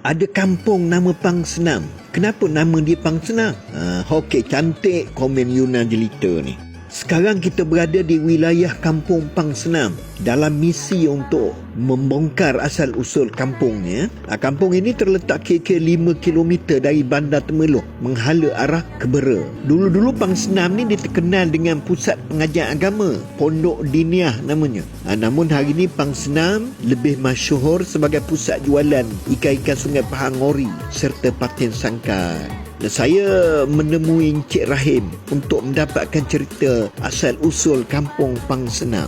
Ada kampung nama Pang Senam. Kenapa nama dia Pang Senam? Okey, cantik komen Yuna Jelita ni. Sekarang kita berada di wilayah kampung Pang Senam dalam misi untuk membongkar asal-usul kampungnya. Kampung ini terletak kira-kira 5 km dari Bandar Temerloh menghala arah Kerbera. Dulu-dulu Pang Senam ni terkenal dengan pusat pengajian agama, Pondok Diniah namanya. Namun hari ini Pang Senam lebih masyhur sebagai pusat jualan ikan-ikan Sungai Pahang Ori serta patin sangkai. Saya menemui Encik Rahim untuk mendapatkan cerita asal-usul kampung Pang Senam.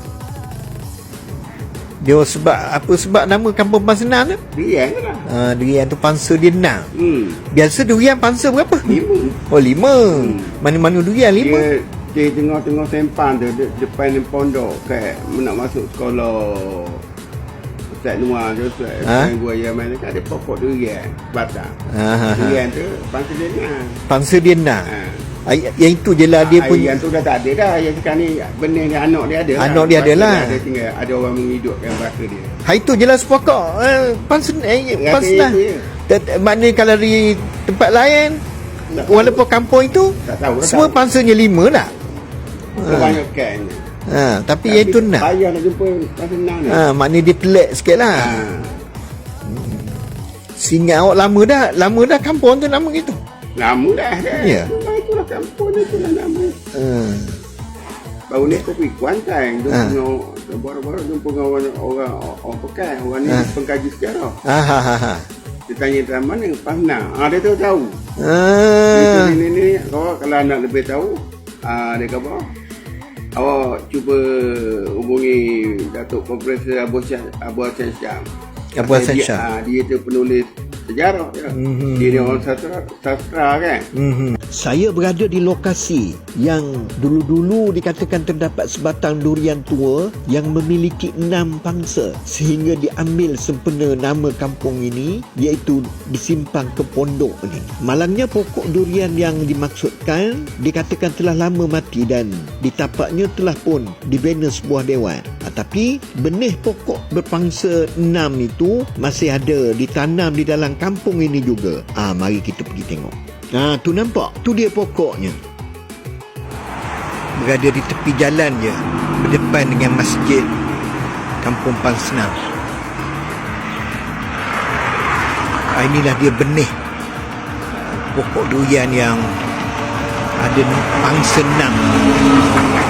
Dia sebab nama kampung Pang Senam tu? Durian lah. Durian tu pangsa dia 6. Biasa durian pangsa berapa? 5. Oh 5. Mana-mana durian 5? Dia tengah-tengah sempang tu depan pondok kat nak masuk sekolah Ustaz Luar tu, Ustaz Gua Yaman tu ada pokok durian batang. Durian tu pangsa dia 6. Pangsa dia 6. Yang itu je lah dia punya. Yang tu dah tak ada dah. Yang sekarang ni benih dia anak dia ada. Anak dia ada lah. Dia tinggal ada orang menghidupkan bahasa dia. Itu je lah sepokok. Pangsa. Maknanya kalau di tempat lain walaupun kampung itu semua pangsanya 5 lah. Kebanyakan. Tapi yang itu 6. Payah nak jumpa Pang Senam ni. Maknanya dia telat sikit lah. Singat awak lama dah kampung tu nama gitu. Lama dah. Ya. Itulah kampung ni, itulah nama. Baru ni aku pergi Kuantan. Baru-baru jumpa dengan orang pekan. Orang ni pengkaji sejarah. Dia tanya dalam mana Pang Senam. Dia tahu. Ni kalau anak lebih tahu, dia kata awak cuba hubungi Datuk Profesor Abu Hassan Syam. Abu Hassan Syam. Dia tu penulis sejarah ya. Dia orang sastra kan. Saya berada di lokasi yang dulu-dulu dikatakan terdapat sebatang durian tua yang memiliki 6 pangsa sehingga diambil sempena nama kampung ini iaitu disimpang ke pondok ini. Malangnya pokok durian yang dimaksudkan dikatakan telah lama mati dan di tapaknya telah pun dibina sebuah dewan. Tapi benih pokok berpangsa 6 itu masih ada ditanam di dalam kampung ini juga. Mari kita pergi tengok. Tu nampak, tu dia pokoknya. Berada di tepi jalan je, berdepan dengan masjid kampung Pang Senam. Inilah dia benih pokok durian yang ada pangsa 6.